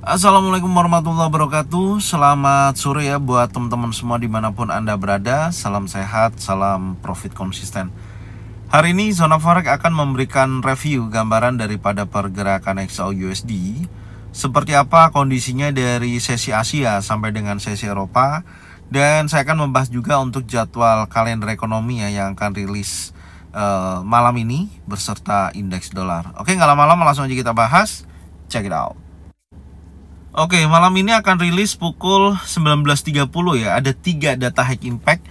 Assalamualaikum warahmatullahi wabarakatuh. Selamat sore ya buat teman-teman semua dimanapun Anda berada. Salam sehat, salam profit konsisten. Hari ini Zona Forex akan memberikan review gambaran daripada pergerakan XAU/USD. Seperti apa kondisinya dari sesi Asia sampai dengan sesi Eropa. Dan saya akan membahas juga untuk jadwal kalender ekonomi ya, yang akan rilis malam ini beserta indeks dolar. Oke, nggak lama-lama langsung aja kita bahas. Check it out. Oke, malam ini akan rilis pukul 19.30 ya. Ada 3 data high impact.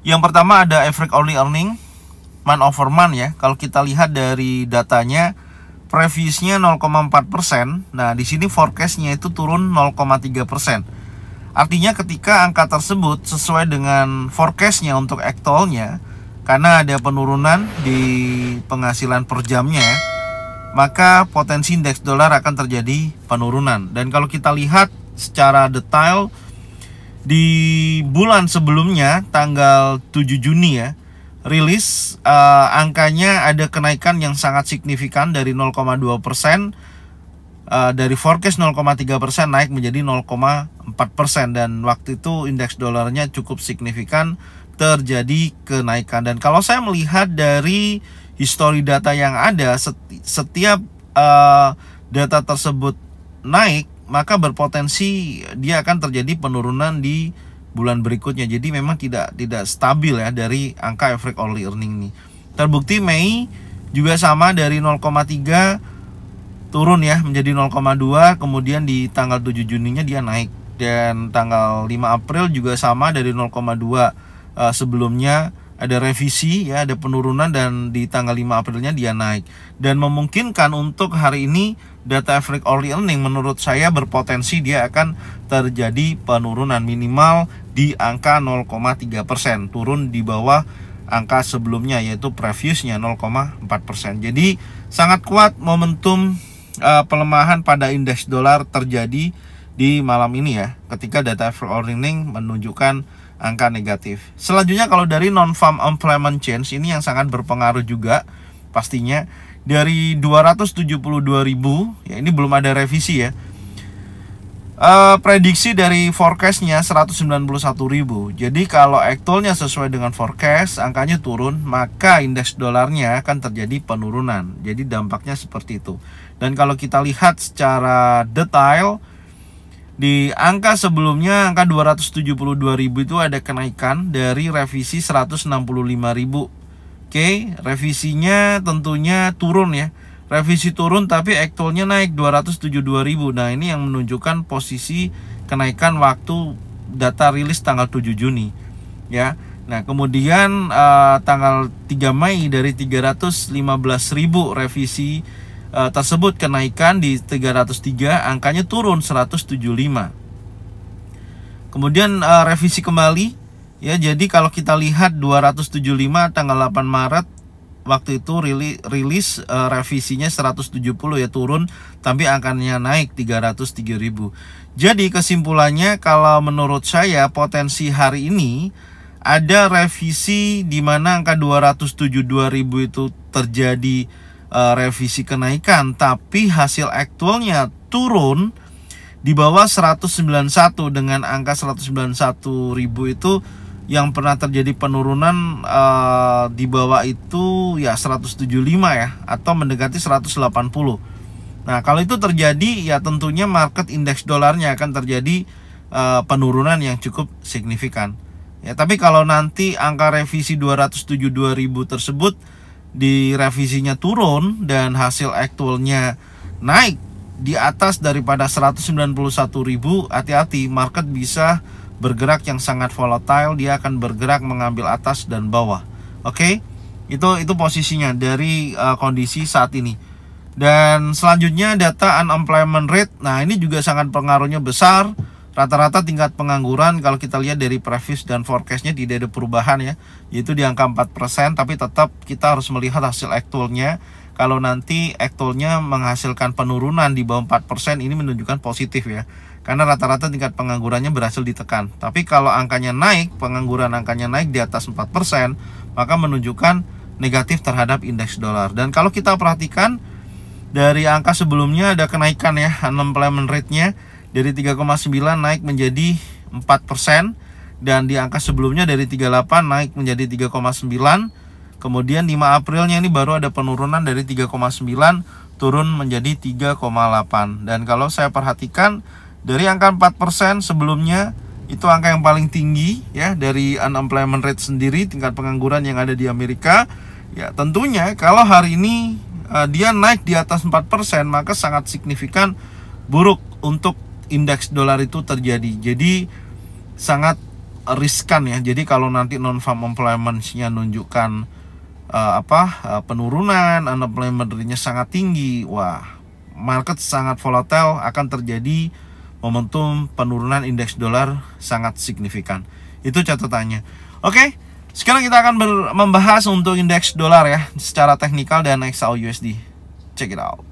Yang pertama ada average hourly earning month over month ya. Kalau kita lihat dari datanya, previousnya 0,4%. Nah, di sini forecastnya itu turun 0,3%. Artinya ketika angka tersebut sesuai dengan forecastnya untuk actualnya, karena ada penurunan di penghasilan per jamnya, maka potensi indeks dolar akan terjadi penurunan. Dan kalau kita lihat secara detail di bulan sebelumnya tanggal 7 Juni ya, rilis angkanya ada kenaikan yang sangat signifikan dari 0,2%, dari forecast 0,3% naik menjadi 0,4%, dan waktu itu indeks dolarnya cukup signifikan terjadi kenaikan. Dan kalau saya melihat dari histori data yang ada, setiap data tersebut naik, maka berpotensi dia akan terjadi penurunan di bulan berikutnya. Jadi memang tidak stabil ya dari angka average hourly earning ini. Terbukti Mei juga sama, dari 0,3 turun ya menjadi 0,2, kemudian di tanggal 7 Juninya dia naik, dan tanggal 5 April juga sama, dari 0,2 sebelumnya ada revisi ya, ada penurunan, dan di tanggal 5 Aprilnya dia naik. Dan memungkinkan untuk hari ini data average hourly earning menurut saya berpotensi dia akan terjadi penurunan minimal di angka 0,3%, turun di bawah angka sebelumnya yaitu previously 0,4%. Jadi sangat kuat momentum pelemahan pada indeks dolar terjadi di malam ini ya, ketika data average hourly earning menunjukkan angka negatif. Selanjutnya kalau dari non-farm employment change, ini yang sangat berpengaruh juga pastinya, dari 272.000 ya, ini belum ada revisi ya. Prediksi dari forecastnya 191.000. Jadi kalau actualnya sesuai dengan forecast, angkanya turun, maka indeks dolarnya akan terjadi penurunan. Jadi dampaknya seperti itu. Dan kalau kita lihat secara detail, di angka sebelumnya, angka 272.000 itu ada kenaikan dari revisi 165.000. Oke, revisinya tentunya turun ya. Revisi turun tapi aktualnya naik 272.000. Nah, ini yang menunjukkan posisi kenaikan waktu data rilis tanggal 7 Juni ya. Nah, kemudian tanggal 3 Mei dari 315.000 revisi tersebut kenaikan di 303, angkanya turun 175. Kemudian revisi kembali ya. Jadi kalau kita lihat 275 tanggal 8 Maret waktu itu rilis revisinya 170 ya, turun tapi angkanya naik 303.000. Jadi kesimpulannya, kalau menurut saya potensi hari ini ada revisi di mana angka 272.000 itu terjadi revisi kenaikan, tapi hasil aktualnya turun di bawah 191, dengan angka 191.000 itu yang pernah terjadi penurunan di bawah itu ya 175 ya, atau mendekati 180. Nah, kalau itu terjadi ya tentunya market indeks dolarnya akan terjadi penurunan yang cukup signifikan ya. Tapi kalau nanti angka revisi 272.000 tersebut di revisinya turun dan hasil aktualnya naik di atas daripada 191.000, hati-hati, market bisa bergerak yang sangat volatile, dia akan bergerak mengambil atas dan bawah. Oke, itu posisinya dari kondisi saat ini. Dan selanjutnya data unemployment rate. Nah, ini juga sangat pengaruhnya besar. Rata-rata tingkat pengangguran kalau kita lihat dari previous dan forecastnya tidak ada perubahan ya, yaitu di angka 4%, tapi tetap kita harus melihat hasil aktualnya. Kalau nanti aktualnya menghasilkan penurunan di bawah 4%, ini menunjukkan positif ya, karena rata-rata tingkat penganggurannya berhasil ditekan. Tapi kalau angkanya naik, pengangguran angkanya naik di atas 4%, maka menunjukkan negatif terhadap indeks dolar. Dan kalau kita perhatikan dari angka sebelumnya ada kenaikan ya, unemployment rate-nya dari 3,9 naik menjadi 4%, dan di angka sebelumnya dari 38 naik menjadi 3,9. Kemudian 5 Aprilnya ini baru ada penurunan dari 3,9 turun menjadi 3,8. Dan kalau saya perhatikan dari angka 4% sebelumnya, itu angka yang paling tinggi ya dari unemployment rate sendiri, tingkat pengangguran yang ada di Amerika. Ya, tentunya kalau hari ini dia naik di atas 4%, maka sangat signifikan buruk untuk indeks dolar itu terjadi. Jadi sangat riskan ya. Jadi kalau nanti non-farm employment-nya nunjukkan penurunan, unemployment rate-nya sangat tinggi, wah, market sangat volatile, akan terjadi momentum penurunan indeks dolar sangat signifikan. Itu catatannya. Oke, sekarang kita akan membahas untuk indeks dolar ya, secara teknikal dan XAU/USD. Check it out.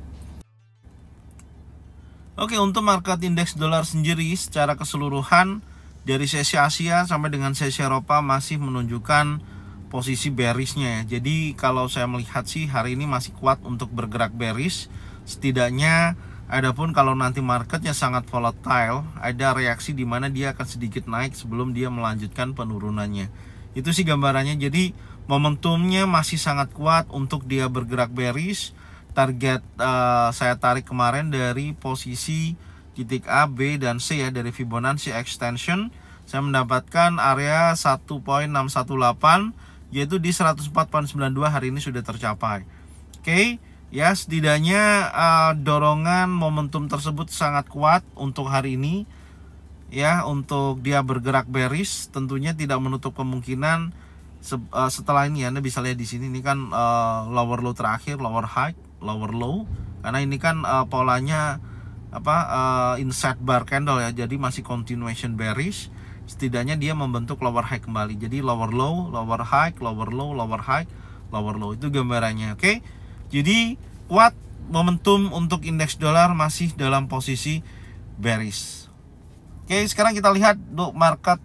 Oke, untuk market indeks dolar sendiri secara keseluruhan dari sesi Asia sampai dengan sesi Eropa masih menunjukkan posisi bearishnya ya. Jadi kalau saya melihat sih hari ini masih kuat untuk bergerak bearish. Setidaknya adapun kalau nanti marketnya sangat volatile, ada reaksi di mana dia akan sedikit naik sebelum dia melanjutkan penurunannya. Itu sih gambarannya. Jadi momentumnya masih sangat kuat untuk dia bergerak bearish. Target saya tarik kemarin dari posisi titik A, B, dan C ya, dari Fibonacci extension. Saya mendapatkan area 1.618, yaitu di 104.92 hari ini sudah tercapai. Oke, ya setidaknya dorongan momentum tersebut sangat kuat untuk hari ini ya, untuk dia bergerak bearish. Tentunya tidak menutup kemungkinan setelah ini ya, Anda bisa lihat di sini, ini kan lower low terakhir, lower high, lower low, karena ini kan polanya inside bar candle ya, jadi masih continuation bearish. Setidaknya dia membentuk lower high kembali. Jadi lower low, lower high, lower low, lower high, lower low. Itu gambarannya. Oke. Jadi kuat momentum untuk indeks dolar masih dalam posisi bearish. Oke, sekarang kita lihat untuk market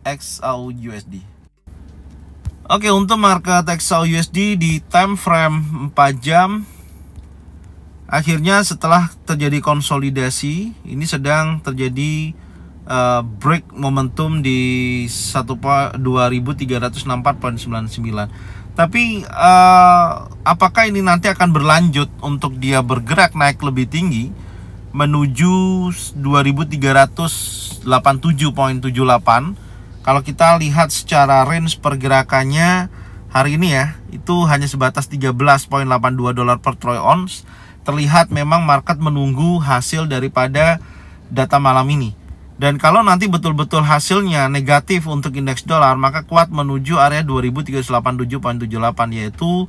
XAU/USD. Oke, untuk market XAU/USD di time frame 4 jam, akhirnya setelah terjadi konsolidasi, ini sedang terjadi break momentum di 2364.99. Tapi apakah ini nanti akan berlanjut untuk dia bergerak naik lebih tinggi menuju 2387.78? Kalau kita lihat secara range pergerakannya hari ini ya, itu hanya sebatas 13.82 dolar per troy ounce. Terlihat memang market menunggu hasil daripada data malam ini. Dan kalau nanti betul-betul hasilnya negatif untuk indeks dolar, maka kuat menuju area 2387.78, yaitu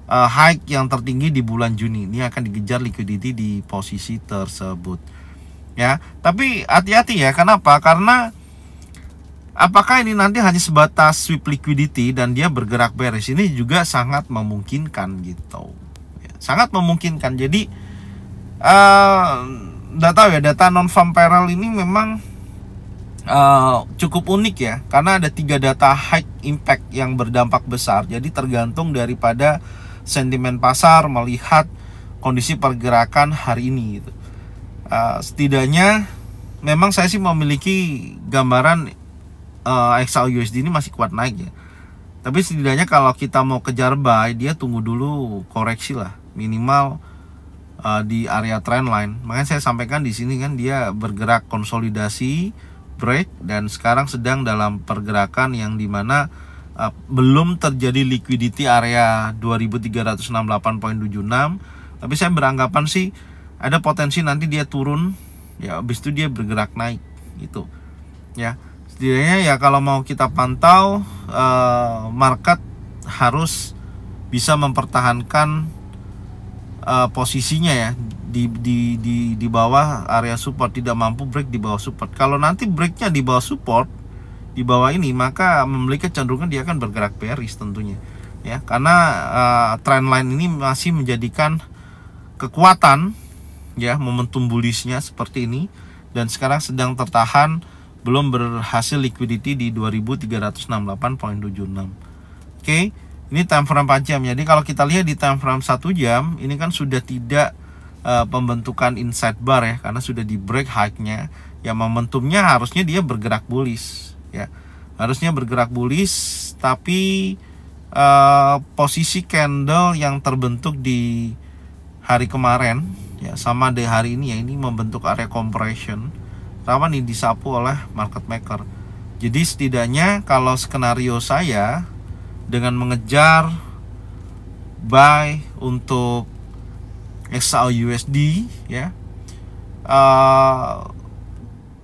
high yang tertinggi di bulan Juni. Ini akan dikejar liquidity di posisi tersebut. Ya, tapi hati-hati ya. Kenapa? Karena apakah ini nanti hanya sebatas sweep liquidity dan dia bergerak bearish? Ini juga sangat memungkinkan gitu. Ya, sangat memungkinkan. Jadi nggak tahu ya, data non-farm payroll ini memang cukup unik ya, karena ada 3 data high impact yang berdampak besar. Jadi tergantung daripada sentimen pasar melihat kondisi pergerakan hari ini gitu. Setidaknya memang saya sih memiliki gambaran XAU/USD ini masih kuat naik ya. Tapi setidaknya kalau kita mau kejar buy, dia tunggu dulu koreksi lah, minimal di area trendline. Makanya saya sampaikan di sini kan dia bergerak konsolidasi, break, dan sekarang sedang dalam pergerakan yang dimana belum terjadi liquidity area 2368.76. Tapi saya beranggapan sih ada potensi nanti dia turun ya, habis itu dia bergerak naik gitu ya. Setidaknya ya kalau mau kita pantau, market harus bisa mempertahankan posisinya ya di bawah area support, tidak mampu break di bawah support. Kalau nanti breaknya di bawah support, di bawah ini, maka memiliki kecenderungan dia akan bergerak bearish tentunya ya, karena trendline ini masih menjadikan kekuatan ya, momentum bullishnya seperti ini, dan sekarang sedang tertahan, belum berhasil liquidity di 2368.76. Oke, ini time frame 4 jam. Jadi kalau kita lihat di time frame 1 jam, ini kan sudah tidak pembentukan inside bar ya, karena sudah di break high-nya. Ya momentumnya harusnya dia bergerak bullish ya. Harusnya bergerak bullish, tapi posisi candle yang terbentuk di hari kemarin ya sama di hari ini ya, ini membentuk area compression rawan ini disapu oleh market maker. Jadi setidaknya kalau skenario saya dengan mengejar buy untuk XAUUSD ya,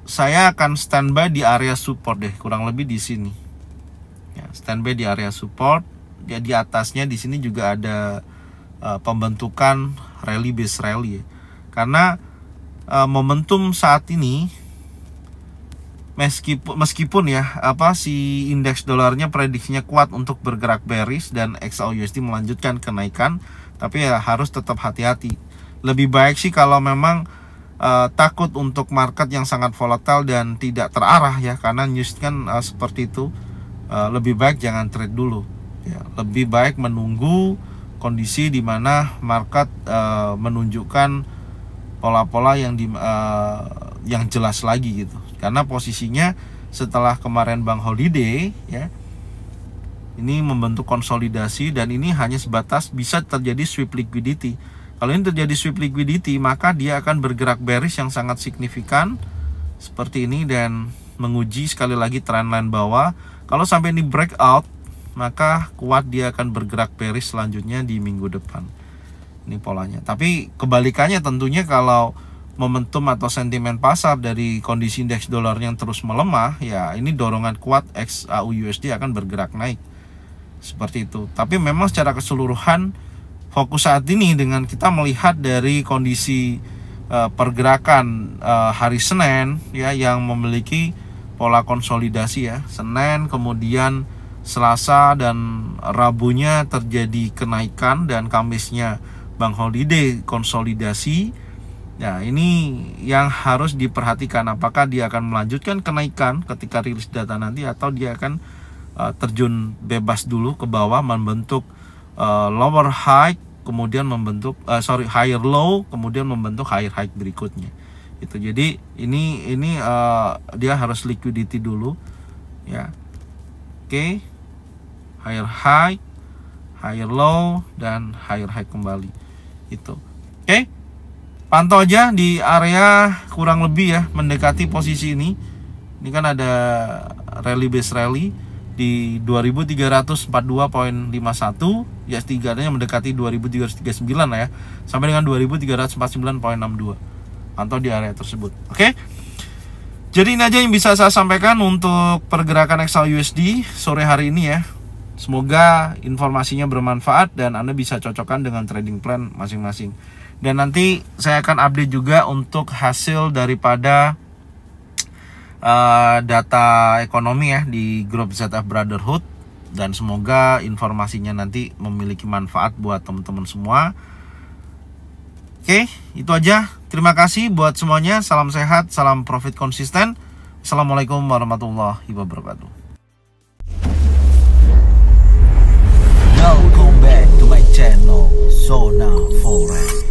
saya akan standby di area support deh, kurang lebih di sini. Ya, standby di area support. Ya, di atasnya di sini juga ada pembentukan rally base rally ya. Karena momentum saat ini meskipun ya si indeks dolarnya prediksinya kuat untuk bergerak bearish dan XAUUSD melanjutkan kenaikan, tapi ya harus tetap hati-hati. Lebih baik sih kalau memang takut untuk market yang sangat volatile dan tidak terarah ya, karena news kan seperti itu, lebih baik jangan trade dulu ya. Lebih baik menunggu kondisi di mana market menunjukkan pola-pola yang jelas lagi gitu. Karena posisinya setelah kemarin Bank Holiday ya, ini membentuk konsolidasi dan ini hanya sebatas bisa terjadi sweep liquidity. Kalau ini terjadi sweep liquidity, maka dia akan bergerak bearish yang sangat signifikan seperti ini dan menguji sekali lagi trendline bawah. Kalau sampai ini breakout, maka kuat dia akan bergerak bearish selanjutnya di minggu depan. Ini polanya. Tapi kebalikannya tentunya kalau momentum atau sentimen pasar dari kondisi indeks dolar yang terus melemah, ya ini dorongan kuat XAUUSD akan bergerak naik. Seperti itu. Tapi memang secara keseluruhan fokus saat ini dengan kita melihat dari kondisi pergerakan hari Senin ya, yang memiliki pola konsolidasi ya. Senin, kemudian Selasa dan Rabunya terjadi kenaikan dan Kamisnya Bank Holiday konsolidasi. Ya, ini yang harus diperhatikan, apakah dia akan melanjutkan kenaikan ketika rilis data nanti atau dia akan terjun bebas dulu ke bawah membentuk lower high, kemudian membentuk higher low, kemudian membentuk higher high berikutnya. Itu. Jadi ini dia harus liquidity dulu ya. Oke. Higher high, higher low dan higher high kembali. Itu. Oke. Pantau aja di area kurang lebih ya mendekati posisi ini. Ini kan ada rally base rally di 2342.51, ya setidaknya mendekati 2339 lah ya, sampai dengan 2349.62. Pantau di area tersebut. Oke. Jadi ini aja yang bisa saya sampaikan untuk pergerakan XAUUSD sore hari ini ya. Semoga informasinya bermanfaat dan Anda bisa cocokkan dengan trading plan masing-masing. Dan nanti saya akan update juga untuk hasil daripada data ekonomi ya di grup ZF Brotherhood, dan semoga informasinya nanti memiliki manfaat buat teman-teman semua. Oke, itu aja. Terima kasih buat semuanya. Salam sehat, salam profit konsisten. Assalamualaikum warahmatullahi wabarakatuh. Welcome back to my channel Zona Forex.